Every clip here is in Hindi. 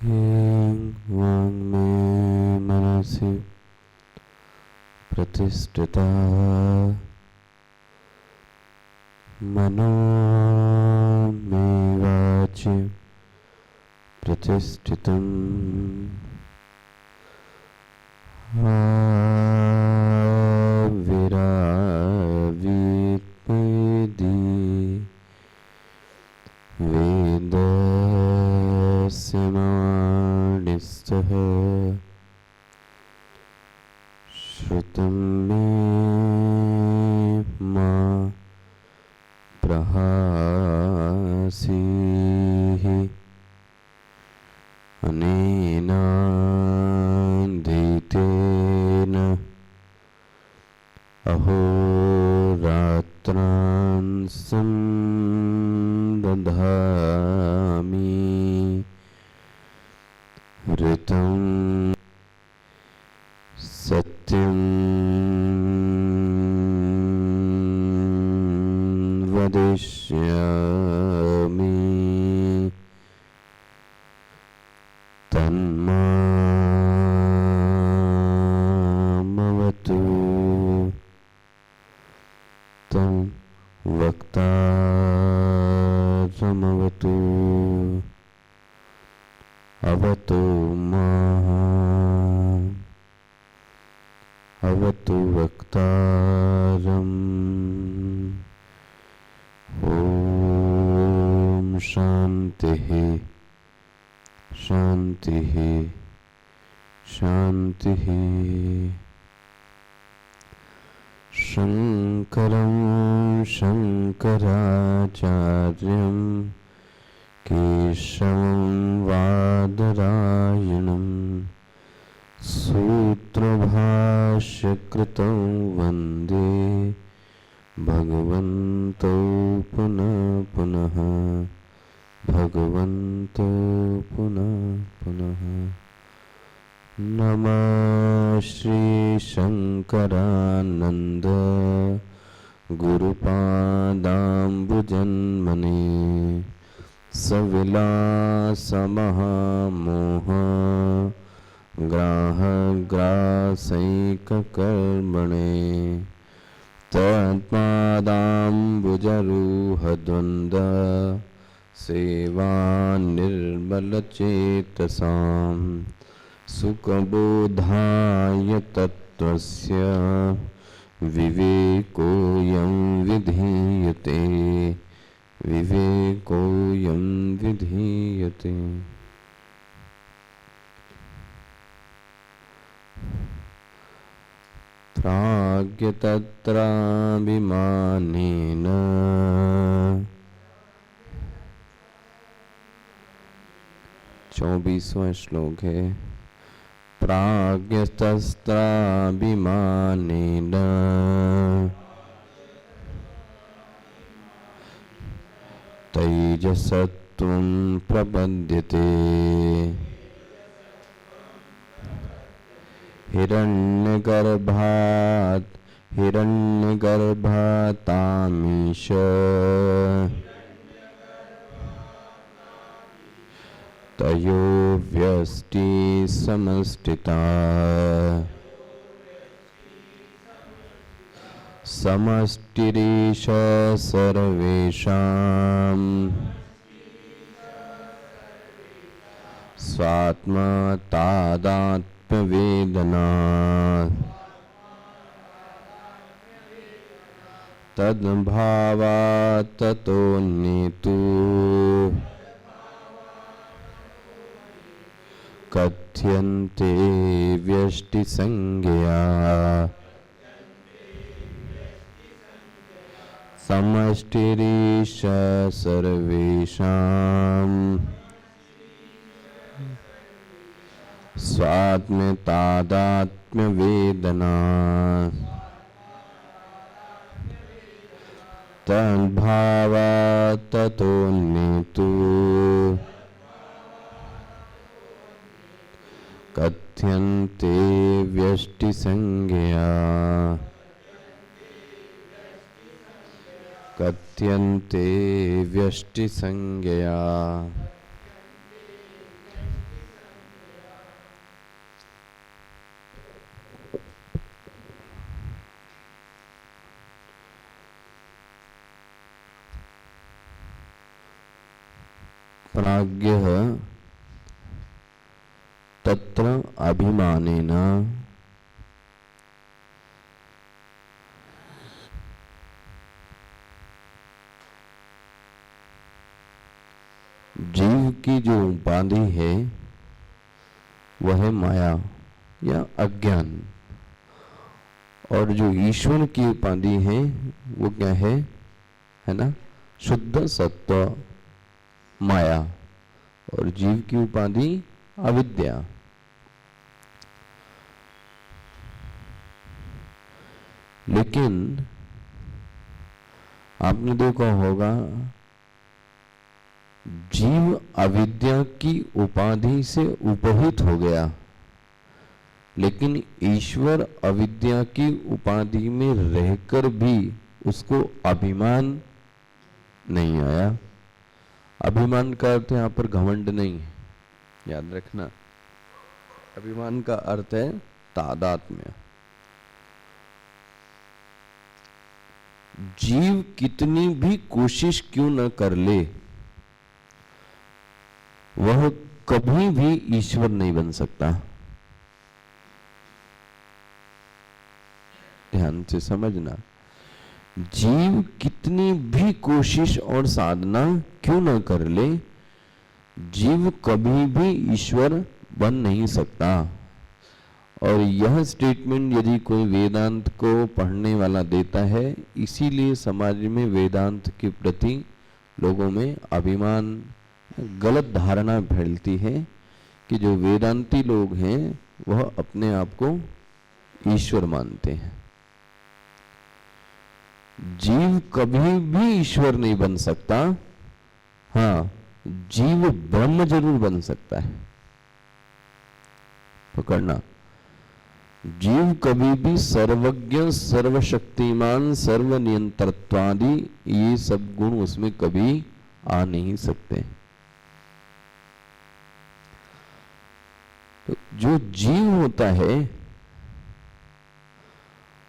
वाङ्मे मनसि प्रतिष्ठिता मनो मे वाचि प्रतिष्ठितम् विरावित्पेदि वेदस्य माणिस्तः श्रुतं मे मा प्रहासीः अनेनाधीतेन अहोरात्रान् संदधामि ऋतं सत्यं वदिष्यामि तन्मामवतु तं वक्तारमवतु अवतु माम् अवतु वक्तारम् ॐ शान्तिः शान्तिः शान्तिः। शङ्करं शङ्कराचार्यं केशवं वादरायणं सूत्रभाष्यकृतौ वन्दे भगवन्तौ पुनः पुनः भगवन्तौ पुनः पुनः। नमः श्री शङ्करानन्द गुरुपादाम्बुजन्मने सविलासमहामोह ग्राहग्रासैककर्मणे तत्पादाम्बुजरूहद्वन्द्व सेवा निर्मलचेतसां सुखबोधाय तत्त्वस्य विवेकोऽयं विधीयते विवेकोऽयं विधीयते। प्राज्ञतत्राभिमानेन चौबीसवां श्लोक है। प्राज्ञतस्त्राभिमानेन तैजसत्वं प्रपद्यते हिरण्यगर्भातामीश तयो व्यष्टि समष्टिता समष्टिरीश सर्वेषां स्वात्मा तादात्म्यवेदना तद्भावात् ततोऽन्येतु कथ्यन्ते व्यष्टिसंज्ञया समष्टिरीश सर्वेषां स्वात्मतादात्म्यवेदना तद्भावात् ततोऽन्येतु कथ्यन्ते व्यष्टिसंज्ञया कथ्यन्ते व्यष्टिसंज्ञया। प्राज्ञः तत्र अभिमानेन जीव की जो उपाधि है वह है माया या अज्ञान, और जो ईश्वर की उपाधि है वो क्या है ना, शुद्ध सत्व माया, और जीव की उपाधि अविद्या। लेकिन आपने देखा होगा जीव अविद्या की उपाधि से उपहित हो गया, लेकिन ईश्वर अविद्या की उपाधि में रहकर भी उसको अभिमान नहीं आया। अभिमान का अर्थ यहां पर घमंड नहीं है, याद रखना। अभिमान का अर्थ है तादात्म्य। जीव कितनी भी कोशिश क्यों न कर ले, वह कभी भी ईश्वर नहीं बन सकता। ध्यान से समझना, जीव कितनी भी कोशिश और साधना क्यों न कर ले, जीव कभी भी ईश्वर बन नहीं सकता। और यह स्टेटमेंट यदि कोई वेदांत को पढ़ने वाला देता है, इसीलिए समाज में वेदांत के प्रति लोगों में अभिमान, गलत धारणा फैलती है कि जो वेदांती लोग हैं वह अपने आप को ईश्वर मानते हैं। जीव कभी भी ईश्वर नहीं बन सकता। हाँ, जीव ब्रह्म जरूर बन सकता है। पकड़ना, जीव कभी भी सर्वज्ञ, सर्वशक्तिमान, सर्वनियंत्रत्वादि ये सब गुण उसमें कभी आ नहीं सकते। तो जो जीव होता है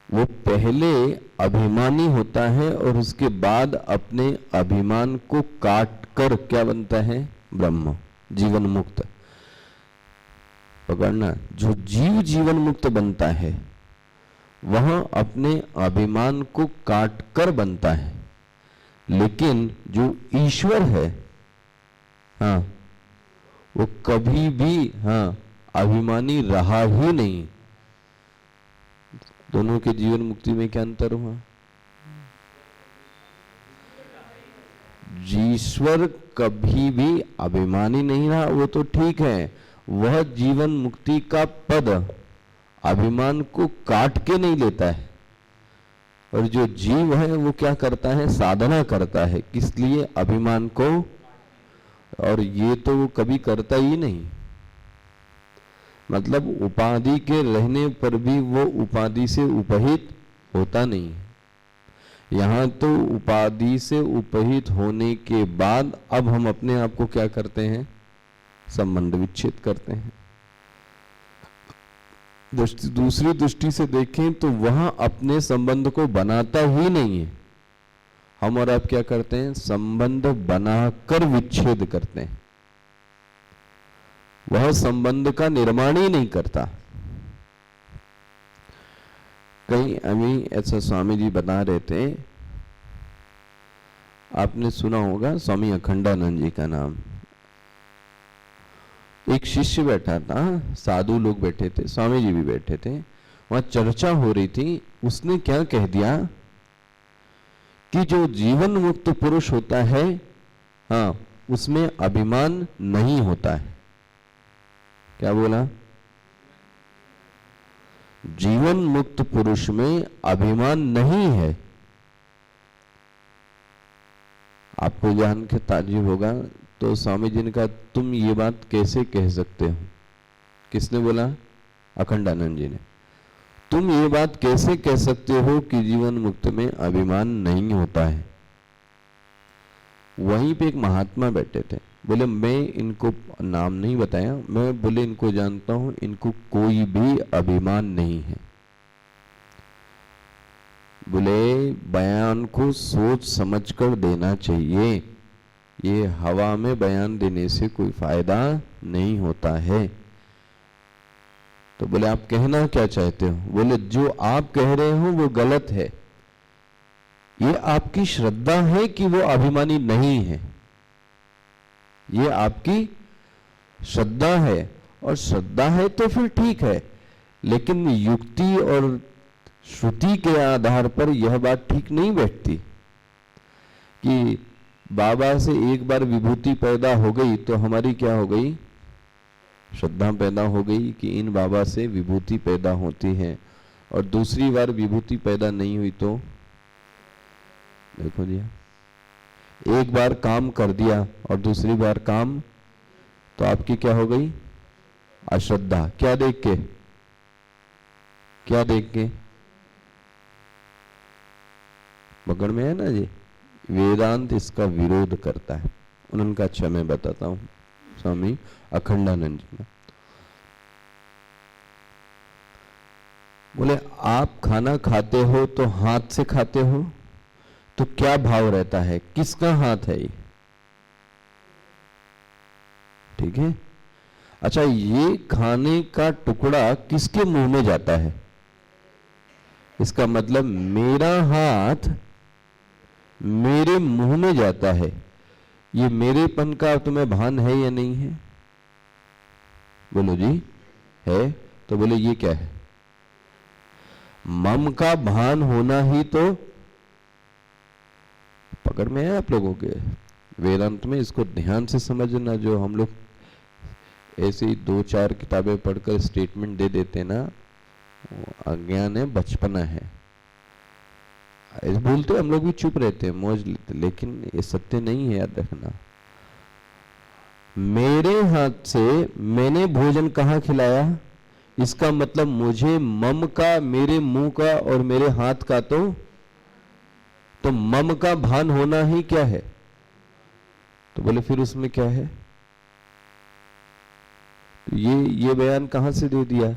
वो पहले अभिमानी होता है और उसके बाद अपने अभिमान को काट कर क्या बनता है, ब्रह्म, जीवन मुक्त। पकड़ना, जो जीव जीवन मुक्त बनता है वह अपने अभिमान को काट कर बनता है, लेकिन जो ईश्वर है हाँ, वो कभी भी हाँ अभिमानी रहा ही नहीं। दोनों के जीवन मुक्ति में क्या अंतर हुआ? ईश्वर कभी भी अभिमानी नहीं रहा, वो तो ठीक है, वह जीवन मुक्ति का पद अभिमान को काट के नहीं लेता है। और जो जीव है वो क्या करता है, साधना करता है, किस लिए, अभिमान को। और ये तो वो कभी करता ही नहीं, मतलब उपाधि के रहने पर भी वो उपाधि से उपहित होता नहीं है। यहां तो उपाधि से उपहित होने के बाद अब हम अपने आप को क्या करते हैं, संबंध विच्छेद करते हैं। दूसरी दृष्टि से देखें तो वह अपने संबंध को बनाता ही नहीं है। हम और आप क्या करते हैं, संबंध बनाकर विच्छेद करते हैं। वह संबंध का निर्माण ही नहीं करता। कहीं अभी ऐसा स्वामी जी बता रहे थे, आपने सुना होगा स्वामी अखंडानंद जी का नाम। एक शिष्य बैठा था, साधु लोग बैठे थे, स्वामी जी भी बैठे थे, वहां चर्चा हो रही थी। उसने क्या कह दिया कि जो जीवन मुक्त पुरुष होता है हाँ, उसमें अभिमान नहीं होता है। क्या बोला? जीवन मुक्त पुरुष में अभिमान नहीं है। आपको जान के ताज्जुब होगा, तो स्वामी जी ने कहा तुम ये बात कैसे कह सकते हो? किसने बोला? अखंडानंद जी ने। तुम ये बात कैसे कह सकते हो कि जीवन मुक्त में अभिमान नहीं होता है? वहीं पे एक महात्मा बैठे थे, बोले मैं इनको नाम नहीं बताया, मैं बोले इनको जानता हूं, इनको कोई भी अभिमान नहीं है। बोले बयान को सोच समझकर देना चाहिए, ये हवा में बयान देने से कोई फायदा नहीं होता है। तो बोले आप कहना क्या चाहते हो? बोले जो आप कह रहे हो वो गलत है। ये आपकी श्रद्धा है कि वो अभिमानी नहीं है, ये आपकी श्रद्धा है। और श्रद्धा है तो फिर ठीक है, लेकिन युक्ति और श्रुति के आधार पर यह बात ठीक नहीं बैठती कि बाबा से एक बार विभूति पैदा हो गई तो हमारी क्या हो गई? श्रद्धा पैदा हो गई कि इन बाबा से विभूति पैदा होती है, और दूसरी बार विभूति पैदा नहीं हुई तो देखो जी, एक बार काम कर दिया और दूसरी बार काम, तो आपकी क्या हो गई? अश्रद्धा। क्या देख के? क्या देख के? पकड़ में है ना जी? वेदांत इसका विरोध करता है। उनका अच्छा मैं बताता हूं, स्वामी अखंडानंद जी का। बोले आप खाना खाते हो तो हाथ से खाते हो, तो क्या भाव रहता है? किसका हाथ है ये? ठीक है। अच्छा, ये खाने का टुकड़ा किसके मुंह में जाता है? इसका मतलब मेरा हाथ मेरे मुंह में जाता है। ये मेरेपन का तुम्हें भान है या नहीं है? बोलो जी, है। तो बोले ये क्या है? मम का भान होना ही तो पकड़ में है आप लोगों के। वेदांत में इसको ध्यान से समझना। जो हम लोग ऐसे ही 2-4 किताबें पढ़कर स्टेटमेंट दे देते ना, अज्ञान है, बचपना है। बोलते हम लोग भी चुप रहते हैं, मौज लेते, लेकिन ये सत्य नहीं है, याद रखना। मेरे हाथ से मैंने भोजन कहाँ खिलाया? इसका मतलब मुझे मम का, मेरे मुंह का और मेरे हाथ का तो मम का भान होना ही क्या है? तो बोले फिर उसमें क्या है? तो ये बयान कहां से दे दिया?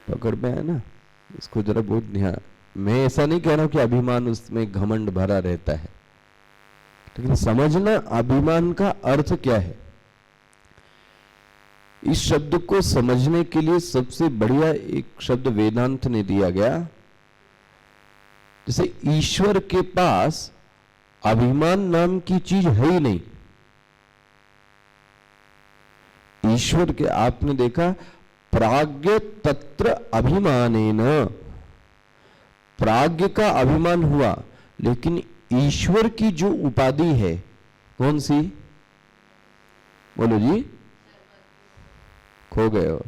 पकड़ में है ना? इसको जरा बहुत ध्यान। मैं ऐसा नहीं कह रहा हूं कि अभिमान उसमें घमंड भरा रहता है, लेकिन समझना अभिमान का अर्थ क्या है। इस शब्द को समझने के लिए सबसे बढ़िया एक शब्द वेदांत ने दिया गया। जैसे ईश्वर के पास अभिमान नाम की चीज है ही नहीं। ईश्वर के, आपने देखा, प्राज्ञ तत्र अभिमानेन, प्राज्ञ का अभिमान हुआ, लेकिन ईश्वर की जो उपाधि है कौन सी? बोलो जी, खो गए हो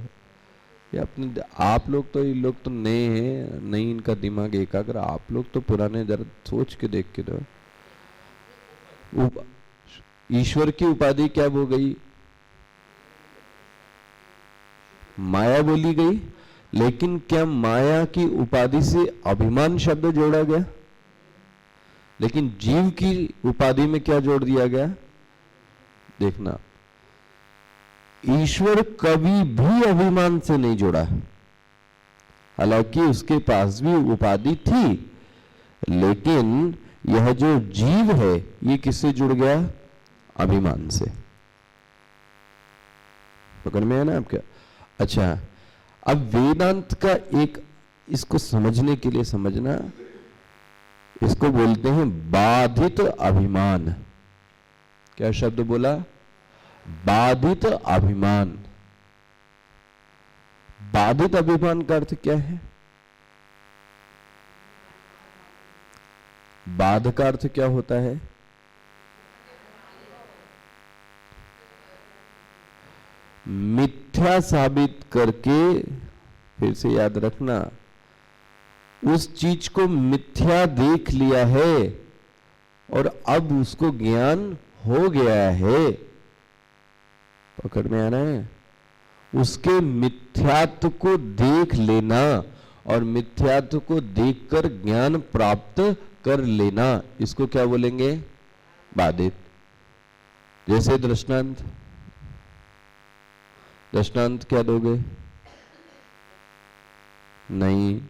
ये अपने। आप लोग तो, ये लोग तो नए हैं, नहीं इनका दिमाग एकाग्र। आप लोग तो पुराने, जरा सोच के देख के दो। ईश्वर की उपाधि क्या हो गई? माया बोली गई। लेकिन क्या माया की उपाधि से अभिमान शब्द जोड़ा गया? लेकिन जीव की उपाधि में क्या जोड़ दिया गया? देखना, ईश्वर कभी भी अभिमान से नहीं जुड़ा, हालांकि उसके पास भी उपाधि थी, लेकिन यह जो जीव है ये किससे जुड़ गया? अभिमान से। पकड़ में है ना आपका? अच्छा, अब वेदांत का एक, इसको समझने के लिए समझना, इसको बोलते हैं बाधित अभिमान। क्या शब्द बोला? बाधित अभिमान। बाधित अभिमान का अर्थ क्या है? बाध का अर्थ क्या होता है? मिथ्या साबित करके, फिर से याद रखना, उस चीज को मिथ्या देख लिया है और अब उसको ज्ञान हो गया है। पकड़ में आ रहा है? उसके मिथ्यात्व को देख लेना और मिथ्यात्व को देखकर ज्ञान प्राप्त कर लेना, इसको क्या बोलेंगे? बाधित। जैसे दृष्टांत, दृष्टांत क्या दोगे? नहीं।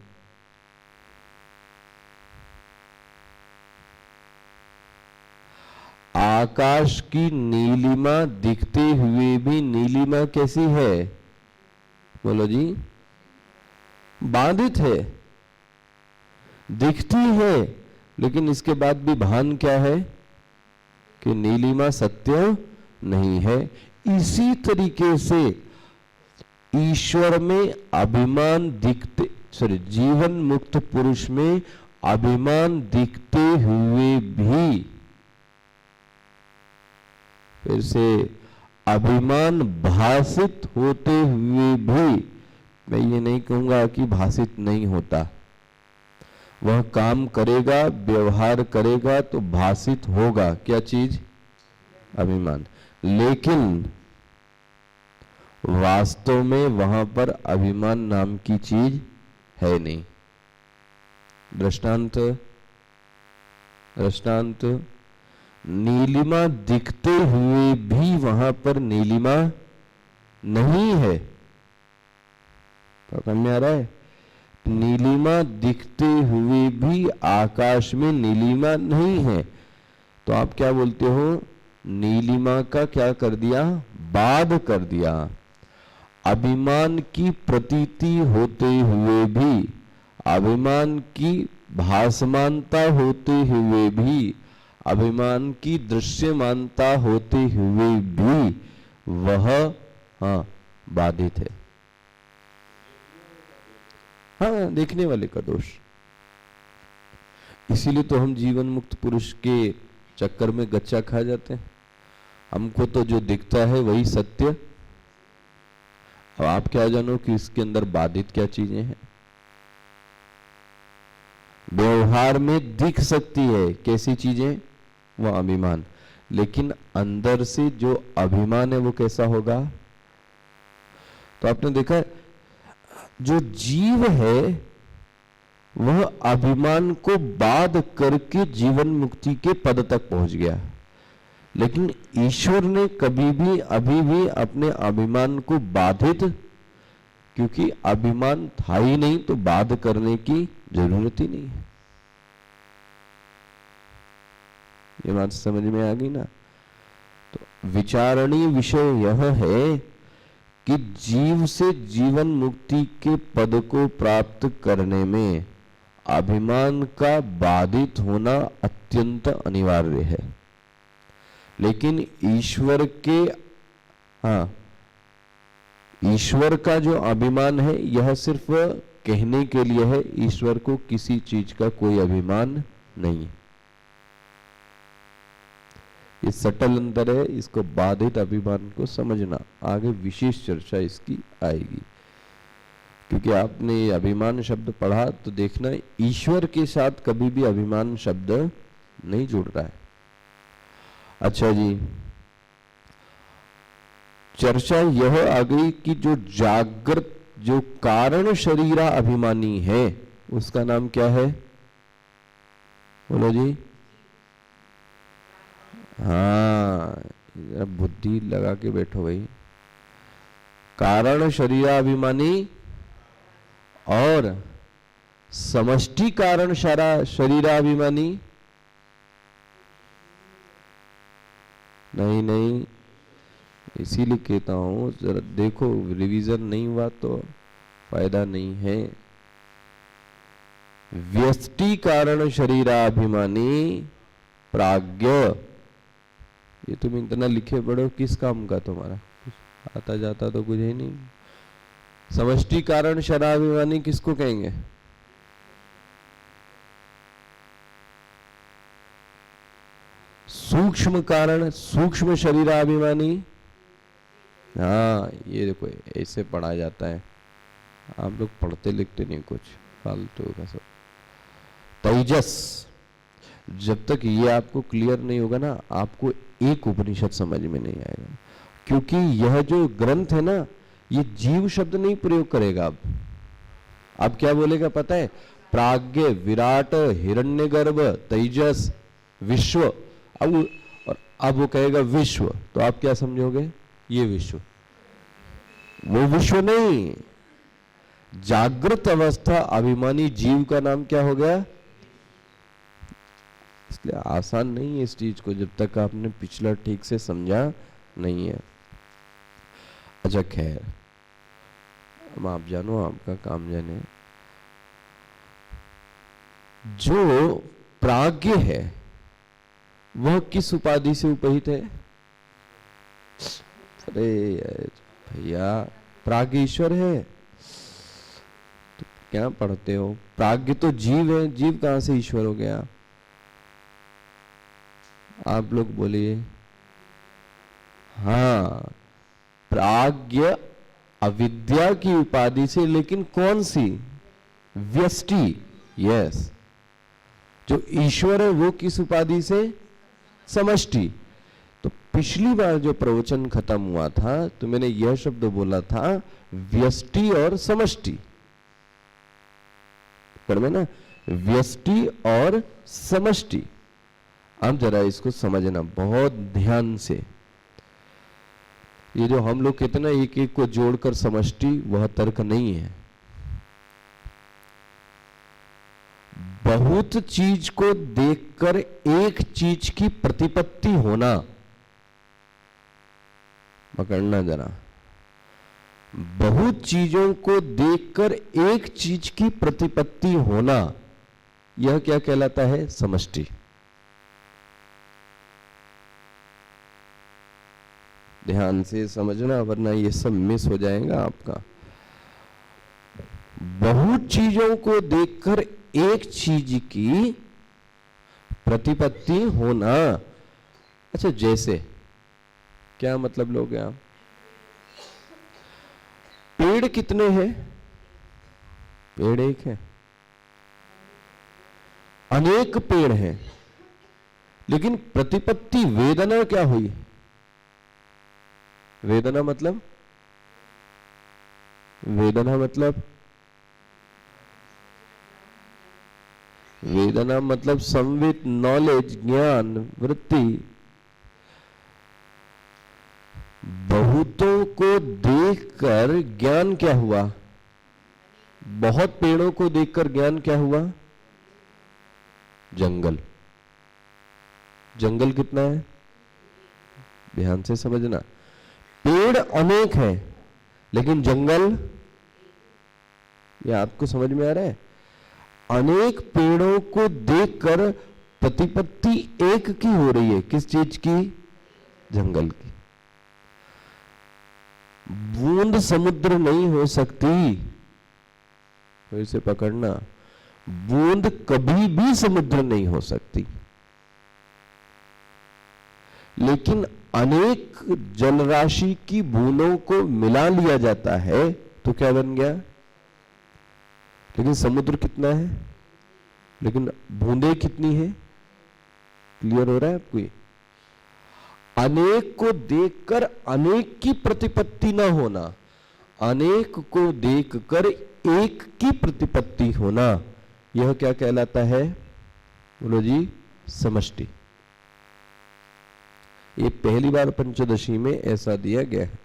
आकाश की नीलिमा दिखते हुए भी नीलिमा कैसी है? बोलो जी, बाधित है, दिखती है, लेकिन इसके बाद भी भान क्या है कि नीलिमा सत्य नहीं है। इसी तरीके से ईश्वर में अभिमान दिखते, जीवन मुक्त पुरुष में अभिमान दिखते हुए भी, फिर से अभिमान भासित होते हुए भी, मैं ये नहीं कहूंगा कि भासित नहीं होता, वह काम करेगा, व्यवहार करेगा तो भासित होगा। क्या चीज? अभिमान। लेकिन वास्तव में वहां पर अभिमान नाम की चीज है नहीं। दृष्टांत, दृष्टांत, नीलिमा दिखते हुए भी वहां पर नीलिमा नहीं है। समझ में आ रहा है? नीलिमा दिखते हुए भी आकाश में नीलिमा नहीं है, तो आप क्या बोलते हो? नीलिमा का क्या कर दिया? बाध कर दिया। अभिमान की प्रतीति होते हुए भी, अभिमान की भासमानता होते हुए भी, अभिमान की दृश्यमानता होते हुए भी वह बाधित है। हाँ, देखने वाले का दोष। इसीलिए तो हम जीवन मुक्त पुरुष के चक्कर में गच्चा खा जाते हैं। हमको तो जो दिखता है वही सत्य। अब आप क्या जानो कि इसके अंदर बाधित क्या चीजें हैं। व्यवहार में दिख सकती है कैसी चीजें? वह अभिमान। लेकिन अंदर से जो अभिमान है वो कैसा होगा? तो आपने देखा जो जीव है वह अभिमान को बाध करके जीवन मुक्ति के पद तक पहुंच गया, लेकिन ईश्वर ने कभी भी अभी भी अपने अभिमान को बाधित, क्योंकि अभिमान था ही नहीं तो बाध करने की जरूरत ही नहीं है। ये बात समझ में आ गई ना? तो विचारणीय विषय यह है कि जीव से जीवन मुक्ति के पद को प्राप्त करने में अभिमान का बाधित होना अत्यंत अनिवार्य है। लेकिन ईश्वर के, ईश्वर का जो अभिमान है यह सिर्फ कहने के लिए है। ईश्वर को किसी चीज का कोई अभिमान नहीं है। ये सटल अंतर है, इसको बाधित अभिमान को समझना। आगे विशेष चर्चा इसकी आएगी, क्योंकि आपने ये अभिमान शब्द पढ़ा तो देखना ईश्वर के साथ कभी भी अभिमान शब्द नहीं जुड़ रहा है। अच्छा जी, चर्चा यह आ गई कि जो जागृत, जो कारण शरीरा अभिमानी है उसका नाम क्या है? बोलो जी। हाँ, बुद्धि लगा के बैठो भाई। कारण शरीराभिमानी और समष्टि कारण शरीराभिमानी नहीं, नहीं, इसीलिए कहता हूं जरा देखो, रिवीजन नहीं हुआ तो फायदा नहीं है। व्यष्टि कारण शरीराभिमानी प्राज्ञ, ये तुम इतना लिखे पढ़ो, किस काम का तुम्हारा? आता जाता तो कुछ है नहीं। समष्टि कारण शरीराभिमानी किसको कहेंगे? सूक्ष्म कारण, सूक्ष्म शरीराभिमानी। हाँ, ये देखो ऐसे पढ़ा जाता है। आप लोग पढ़ते लिखते नहीं, कुछ फालतू का सब। तेजस, जब तक ये आपको क्लियर नहीं होगा ना, आपको एक उपनिषद समझ में नहीं आएगा। क्योंकि यह जो ग्रंथ है ना, ये जीव शब्द नहीं प्रयोग करेगा। अब क्या बोलेगा पता है? प्राज्ञ, विराट, हिरण्यगर्भ, तेजस, विश्व। अब वो कहेगा विश्व, तो आप क्या समझोगे? ये विश्व। वो विश्व नहीं। जागृत अवस्था अभिमानी जीव का नाम क्या हो गया? इसलिए आसान नहीं है इस चीज को, जब तक आपने पिछला ठीक से समझा नहीं है। अच्छा खैर, अब आप जानो, आपका काम जाने। जो प्राज्ञ है वह किस उपाधि से उपहित है? अरे भैया, प्राज्ञ ईश्वर है तो क्या पढ़ते हो? प्राज्ञ तो जीव है, जीव कहां से ईश्वर हो गया? आप लोग बोलिए। हाँ, प्राज्ञ अविद्या की उपाधि से, लेकिन कौन सी? व्यष्टि। यस, जो ईश्वर है वो किस उपाधि से? समष्टि। तो पिछली बार जो प्रवचन खत्म हुआ था तो मैंने यह शब्द बोला था, व्यष्टि और समष्टि। पर मैं ना, व्यष्टि और समष्टि। अब जरा इसको समझना बहुत ध्यान से। ये जो हम लोग कहते ना एक एक को जोड़कर समष्टि, वह तर्क नहीं है। बहुत चीज को देखकर एक चीज की प्रतिपत्ति होना, पकड़ना जरा, बहुत चीजों को देखकर एक चीज की प्रतिपत्ति होना, यह क्या कहलाता है? समष्टि। ध्यान से समझना, वरना ये सब मिस हो जाएगा आपका। बहुत चीजों को देखकर एक चीज की प्रतिपत्ति होना। अच्छा, जैसे क्या मतलब लोगे आप? पेड़ कितने हैं? पेड़ एक है। अनेक पेड़ हैं, लेकिन प्रतिपत्ति वेदना क्या हुई? वेदना मतलब? वेदना मतलब? वेदना मतलब संवित, नॉलेज, ज्ञान, वृत्ति। बहुतों को देखकर ज्ञान क्या हुआ? बहुत पेड़ों को देखकर ज्ञान क्या हुआ? जंगल। जंगल कितना है? ध्यान से समझना। पेड़ अनेक हैं, लेकिन जंगल, ये आपको समझ में आ रहा है? अनेक पेड़ों को देखकर प्रतिपत्ति एक की हो रही है। किस चीज की? जंगल की। बूंद समुद्र नहीं हो सकती, तो इसे पकड़ना। बूंद कभी भी समुद्र नहीं हो सकती, लेकिन अनेक जलराशि की बूंदों को मिला लिया जाता है तो क्या बन गया? लेकिन समुद्र कितना है? लेकिन बूंदें कितनी है? क्लियर हो रहा है आपको? अनेक को देखकर अनेक की प्रतिपत्ति न होना, अनेक को देखकर एक की प्रतिपत्ति होना, यह क्या कहलाता है? बोलो जी, समष्टि। ये पहली बार पंचदशी में ऐसा दिया गया है।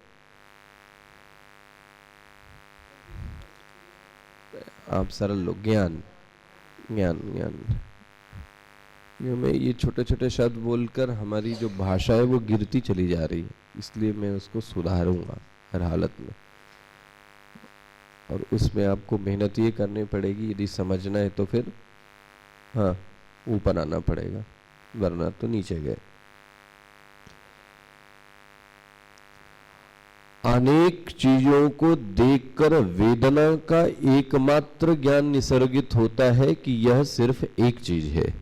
आप सरल लोग, ज्ञान ज्ञान ज्ञान। मैं ये छोटे छोटे शब्द बोलकर हमारी जो भाषा है वो गिरती चली जा रही है, इसलिए मैं उसको सुधारूंगा हर हालत में। और उसमें आपको मेहनत ये करनी पड़ेगी, यदि समझना है तो फिर हाँ ऊपर आना पड़ेगा, वरना तो नीचे गए। अनेक चीजों को देखकर वेदना का एकमात्र ज्ञान निसर्गित होता है कि यह सिर्फ एक चीज है।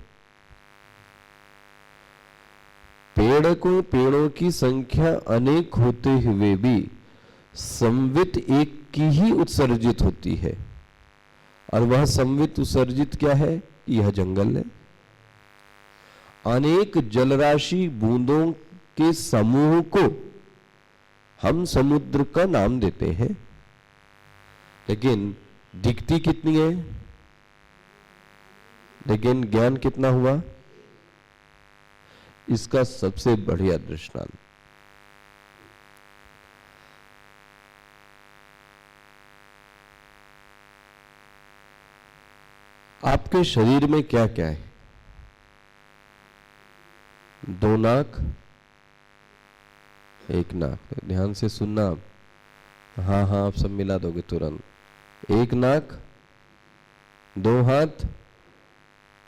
पेड़ों की संख्या अनेक होते हुए भी संवित एक की ही उत्सर्जित होती है, और वह संवित उत्सर्जित क्या है? यह जंगल है। अनेक जलराशि बूंदों के समूह को हम समुद्र का नाम देते हैं, लेकिन दिखती कितनी है? लेकिन ज्ञान कितना हुआ? इसका सबसे बढ़िया दृष्टांत, आपके शरीर में क्या क्या है? दो नाक, एक नाक। ध्यान से सुनना आप। हाँ हाँ, आप सब मिला दोगे तुरंत। एक नाक, दो हाथ,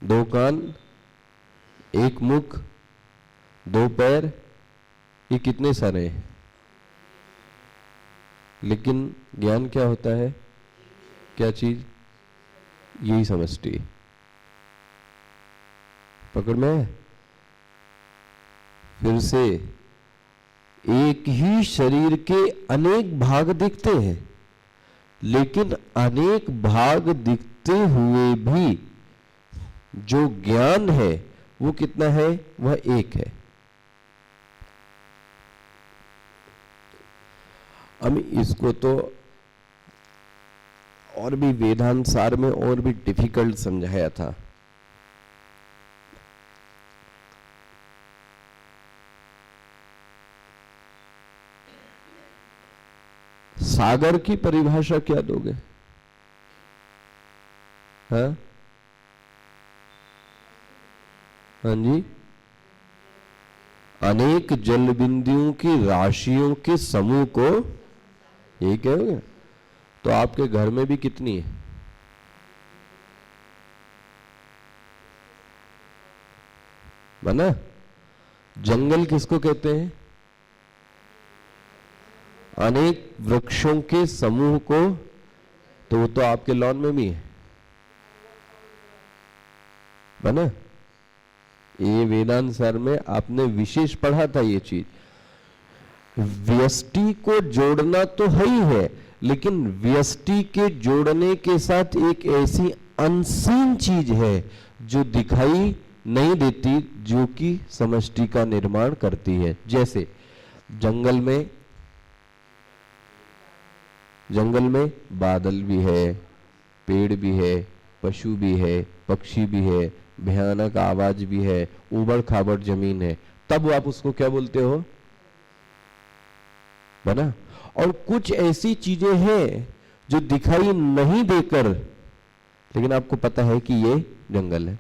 दो कान, एक मुख, दो पैर, ये कितने सारे हैं? लेकिन ज्ञान क्या होता है? क्या चीज? यही समष्टि। पकड़ में है? फिर से, एक ही शरीर के अनेक भाग दिखते हैं, लेकिन अनेक भाग दिखते हुए भी जो ज्ञान है वो कितना है? वह एक है। हम इसको तो और भी वेदांत सार में और भी डिफिकल्ट समझाया था। सागर की परिभाषा क्या दोगे? हाँ हाँ जी, अनेक जल बिंदुओं की राशियों के समूह को यही कहोगे। तो आपके घर में भी कितनी है? बना? जंगल किसको कहते हैं? अनेक वृक्षों के समूह को। तो वो तो आपके लॉन में भी है, बना? ये वेदांत सर में आपने विशेष पढ़ा था ये चीज। व्यष्टि को जोड़ना तो है ही है, लेकिन व्यष्टि के जोड़ने के साथ एक ऐसी अनसीन चीज है जो दिखाई नहीं देती, जो कि समष्टि का निर्माण करती है। जैसे जंगल में बादल भी है, पेड़ भी है, पशु भी है, पक्षी भी है, भयानक आवाज भी है, उबड़ खाबड़ जमीन है, तब आप उसको क्या बोलते हो? बना? और कुछ ऐसी चीजें हैं जो दिखाई नहीं देकर, लेकिन आपको पता है कि ये जंगल है,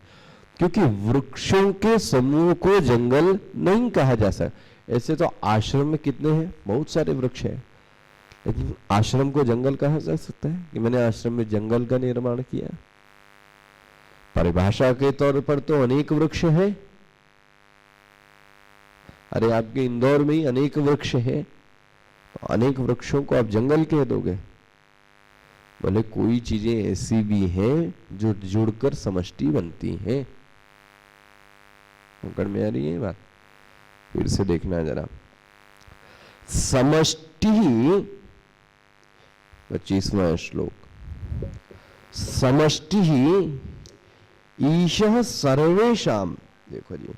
क्योंकि वृक्षों के समूह को जंगल नहीं कहा जा सकता। ऐसे तो आश्रम में कितने हैं? बहुत सारे वृक्ष हैं, लेकिन आश्रम को जंगल कहा जा सकता है कि मैंने आश्रम में जंगल का निर्माण किया? परिभाषा के तौर पर तो अनेक वृक्ष है। अरे आपके इंदौर में ही अनेक वृक्ष है, तो अनेक वृक्षों को आप जंगल कह दोगे? बोले कोई चीजें ऐसी भी हैं जो जुड़कर समष्टि बनती हैं। पकड़ में आ रही है बात? फिर से देखना जरा। समष्टि 25वां श्लोक। समष्टि ईशः सर्वेषां, देखो जी,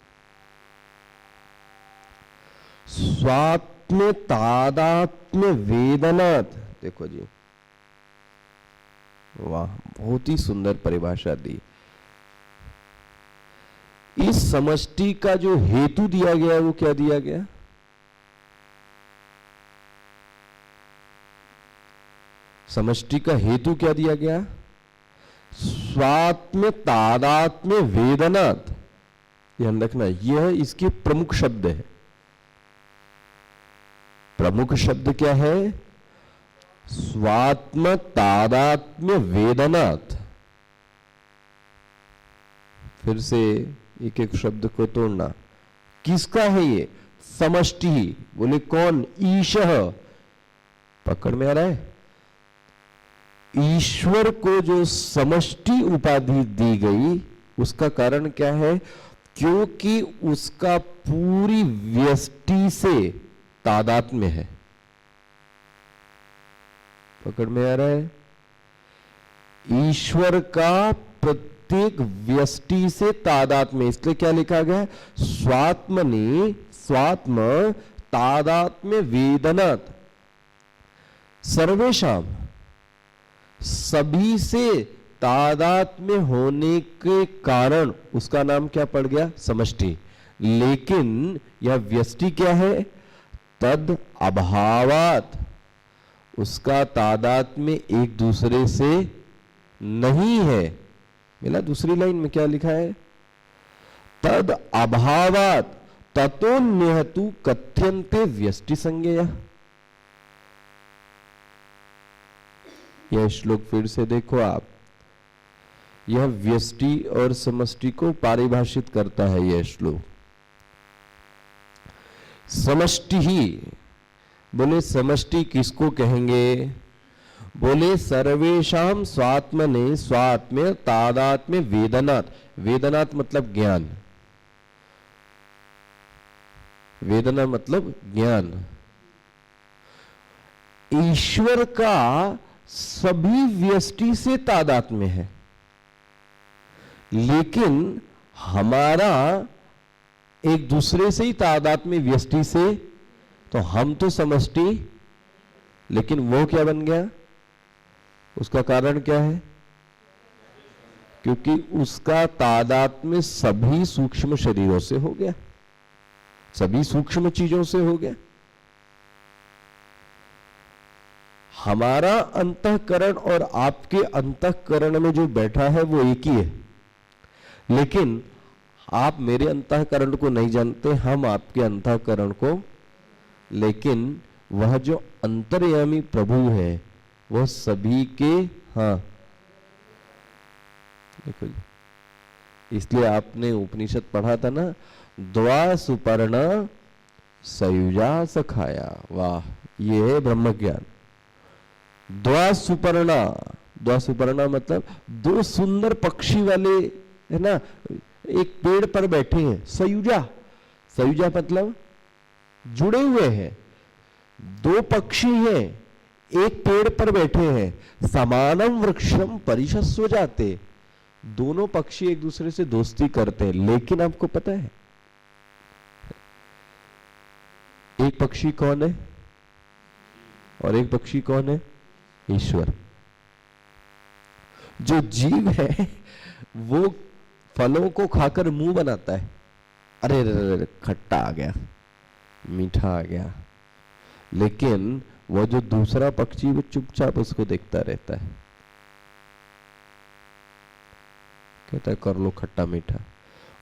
स्वात्म तादात्म्य वेदनात्। देखो जी, वाह, बहुत ही सुंदर परिभाषा दी। इस समष्टि का जो हेतु दिया गया है वो क्या दिया गया? समष्टि का हेतु क्या दिया गया? स्वात्म तादात्म्य वेदनात्। ध्यान रखना, यह इसके प्रमुख शब्द है। प्रमुख शब्द क्या है? स्वात्म तादात्म्य वेदनात्। फिर से एक एक शब्द को तोड़ना। किसका है ये? समष्टि। बोले कौन? ईशः। पकड़ में आ रहा है? ईश्वर को जो समष्टि उपाधि दी गई, उसका कारण क्या है? क्योंकि उसका पूरी व्यष्टि से तादात्म्य है। पकड़ में आ रहा है? ईश्वर का प्रत्येक व्यष्टि से तादात्म्य, इसलिए क्या लिखा गया? स्वात्मनि स्वात्म तादात्म्य वेदनात् सर्वेषां। सभी से तादात्म्य होने के कारण उसका नाम क्या पड़ गया? समष्टि। लेकिन यह व्यष्टि क्या है? तद अभावात्। उसका तादात्म्य एक दूसरे से नहीं है। मिला? दूसरी लाइन में क्या लिखा है? तद अभावात् ततोन्यः तु कथ्यन्ते व्यष्टि संज्ञया। यह श्लोक फिर से देखो आप, यह व्यष्टि और समष्टि को पारिभाषित करता है यह श्लोक। समष्टि ही, बोले समष्टि किसको कहेंगे? बोले सर्वेषाम स्वात्मने स्वात्म्य तादात्म्य वेदनात्। वेदनात् मतलब ज्ञान, वेदना मतलब ज्ञान। ईश्वर का सभी व्यष्टि से तादात्म्य है, लेकिन हमारा एक दूसरे से ही तादात्म्य व्यष्टि से। तो हम तो समष्टि, लेकिन वो क्या बन गया? उसका कारण क्या है? क्योंकि उसका तादात्म्य सभी सूक्ष्म शरीरों से हो गया, सभी सूक्ष्म चीजों से हो गया। हमारा अंतःकरण और आपके अंतःकरण में जो बैठा है वो एक ही है, लेकिन आप मेरे अंतःकरण को नहीं जानते, हम आपके अंतःकरण को। लेकिन वह जो अंतर्यामी प्रभु है वह सभी के, हाँ देखो, इसलिए आपने उपनिषद पढ़ा था ना, द्वा सुपर्ण सयुजा सखाया। वाह, ये है ब्रह्म ज्ञान। द्वा सुपर्णा, द्वा सुपर्णा मतलब दो सुंदर पक्षी वाले, है ना, एक पेड़ पर बैठे हैं। सयुजा, सयुजा मतलब जुड़े हुए हैं, दो पक्षी हैं, एक पेड़ पर बैठे हैं। समानम वृक्षम परिशस्व जाते, दोनों पक्षी एक दूसरे से दोस्ती करते हैं। लेकिन आपको पता है एक पक्षी कौन है और एक पक्षी कौन है? ईश्वर। जो जीव है वो फलों को खाकर मुंह बनाता है, अरे अरे खट्टा आ गया, मीठा आ गया, लेकिन वो जो दूसरा पक्षी वो चुपचाप उसको देखता रहता है, कहता है कर लो खट्टा मीठा।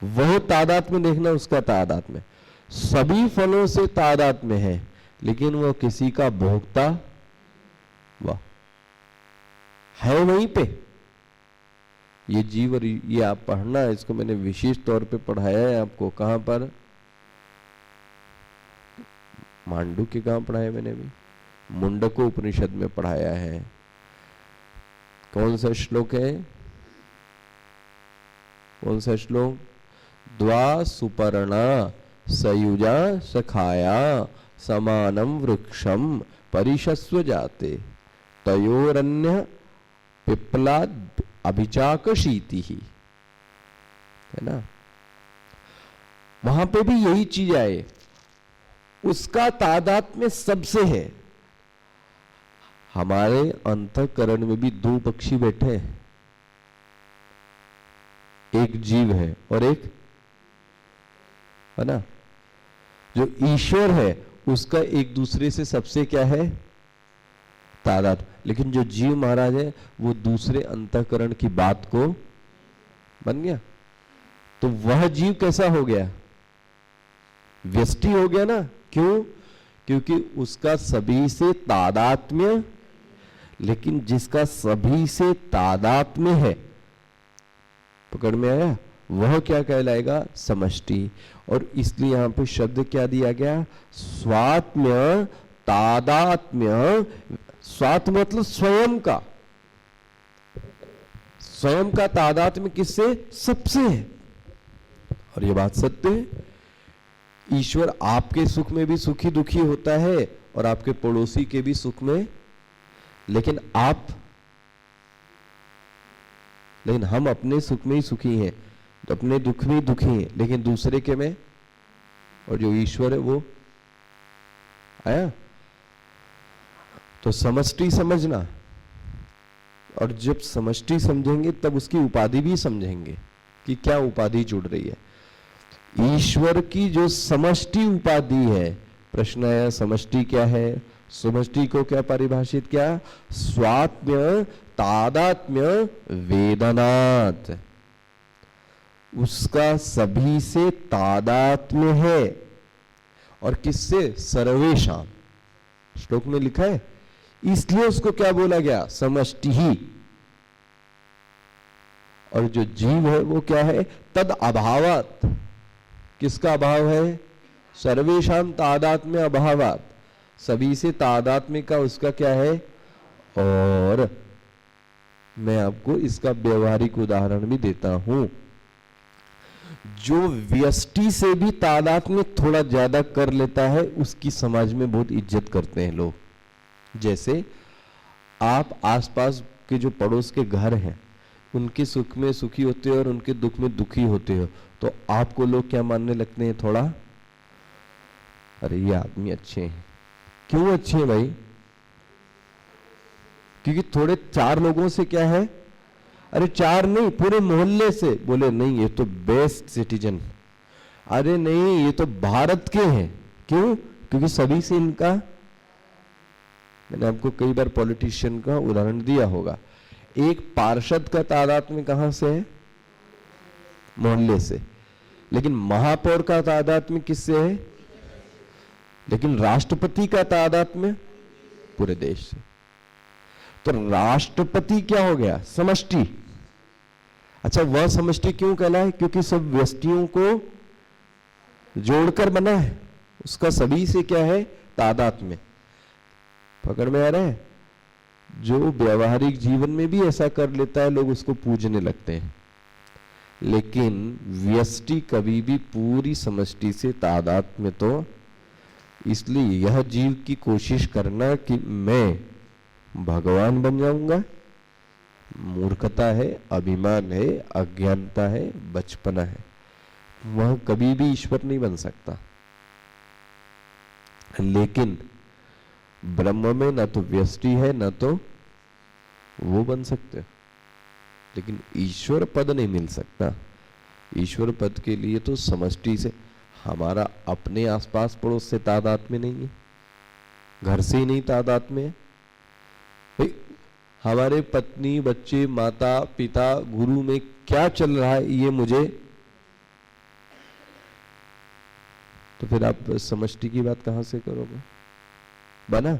वह तादात्म्य देखना, उसका तादात्म्य सभी फलों से तादात्म्य है, लेकिन वो किसी का भोक्ता वाह है वहीं पे। ये जीव और ये आप पढ़ना, इसको मैंने विशेष तौर पे पढ़ाया है आपको। कहां पर? मांडू के कहां पढ़ाया मैंने भी? मुंडको उपनिषद में पढ़ाया है। कौन सा श्लोक है? कौन सा श्लोक? द्वा सुपर्णा सयुजा सखाया समानम वृक्षम परिशस्व जाते तयोरन्य पिप्लाद अभिचाकशीति ही, है ना। वहां पे भी यही चीज आए, उसका तादात्म्य सबसे है। हमारे अंतःकरण में भी दो पक्षी बैठे हैं, एक जीव है और एक, है ना, जो ईश्वर है उसका एक दूसरे से सबसे क्या है? तादात्म्य। लेकिन जो जीव महाराज है वो दूसरे अंतःकरण की बात को बन गया, तो वह जीव कैसा हो गया? व्यष्टि हो गया ना। क्यों? क्योंकि उसका सभी से तादात्म्य, लेकिन जिसका सभी से तादात्म्य है, पकड़ में आया, वह क्या कहलाएगा? समष्टि। और इसलिए यहां पे शब्द क्या दिया गया? स्वात्म्य तादात्म्य। स्वात्म मतलब स्वयं का, स्वयं का तादात्म्य किससे? सबसे है। और ये बात सत्य है। ईश्वर आपके सुख में भी सुखी दुखी होता है और आपके पड़ोसी के भी सुख में, लेकिन हम अपने सुख में ही सुखी हैं, तो अपने दुख में ही दुखी हैं, लेकिन दूसरे के में, और जो ईश्वर है वो आया। तो समष्टि समझना, और जब समष्टि समझेंगे तब उसकी उपाधि भी समझेंगे कि क्या उपाधि जुड़ रही है। ईश्वर की जो समष्टि उपाधि है, प्रश्न है समष्टि क्या है? समष्टि को क्या परिभाषित किया? स्वात्म्य तादात्म्य वेदनात्। उसका सभी से तादात्म्य है। और किससे? सर्वेशाम। श्लोक में लिखा है, इसलिए उसको क्या बोला गया? समष्टि ही। और जो जीव है वो क्या है? तद अभावात। किसका अभाव है? सर्वेशाम तादात्म्य अभावात। सभी से तादात्म्य का उसका क्या है? और मैं आपको इसका व्यवहारिक उदाहरण भी देता हूं। जो व्यष्टि से भी तादात्म्य थोड़ा ज्यादा कर लेता है, उसकी समाज में बहुत इज्जत करते हैं लोग। जैसे आप आसपास के जो पड़ोस के घर हैं, उनके सुख में सुखी होते हो और उनके दुख में दुखी होते हो, तो आपको लोग क्या मानने लगते हैं? थोड़ा, अरे ये आदमी अच्छे हैं। क्यों अच्छे हैं भाई? क्योंकि थोड़े चार लोगों से क्या है? अरे चार नहीं, पूरे मोहल्ले से बोले नहीं ये तो बेस्ट सिटीजन, अरे नहीं ये तो भारत के हैं। क्यों? क्योंकि सभी से इनका, मैंने आपको कई बार पॉलिटिशियन का उदाहरण दिया होगा। एक पार्षद का तादात्म्य कहां से है? मोहल्ले से। लेकिन महापौर का तादात्म्य किससे है? लेकिन राष्ट्रपति का तादात्म्य पूरे देश से। तो राष्ट्रपति क्या हो गया? समष्टि। अच्छा, वह समष्टि क्यों कहलाए? क्योंकि सब व्यष्टियों को जोड़कर बना है, उसका सभी से क्या है? तादात्म्य। पकड़ में आ रहा है? जो व्यवहारिक जीवन में भी ऐसा कर लेता है, लोग उसको पूजने लगते हैं। लेकिन व्यष्टि कभी भी पूरी समष्टि से तादात्म्य, तो इसलिए यह जीव की कोशिश करना कि मैं भगवान बन जाऊंगा, मूर्खता है, अभिमान है, अज्ञानता है, बचपना है। वह कभी भी ईश्वर नहीं बन सकता। लेकिन ब्रह्म में न तो व्यष्टि है न तो वो बन सकते, लेकिन ईश्वर पद नहीं मिल सकता। ईश्वर पद के लिए तो समष्टि से, हमारा अपने आसपास पड़ोस से तादात्म्य नहीं है, घर से ही नहीं तादात्म्य है भाई। हमारे पत्नी, बच्चे, माता पिता, गुरु में क्या चल रहा है ये मुझे, तो फिर आप समष्टि की बात कहां से करोगे? बना?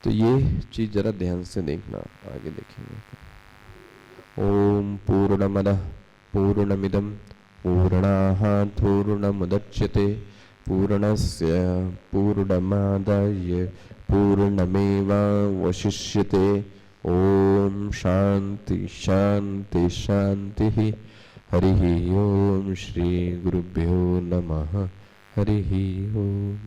तो ये चीज जरा ध्यान से देखना, आगे देखेंगे। ओम पूर्णमदः पूर्णमिदं पूर्णात् पूर्णमुदच्यते पूर्णस्य पूर्णमादाय पूर्णमेवावशिष्यते। ओम शांति शांति शांति। हरि ओम। श्री गुरुभ्यो नमः। हरि ओम।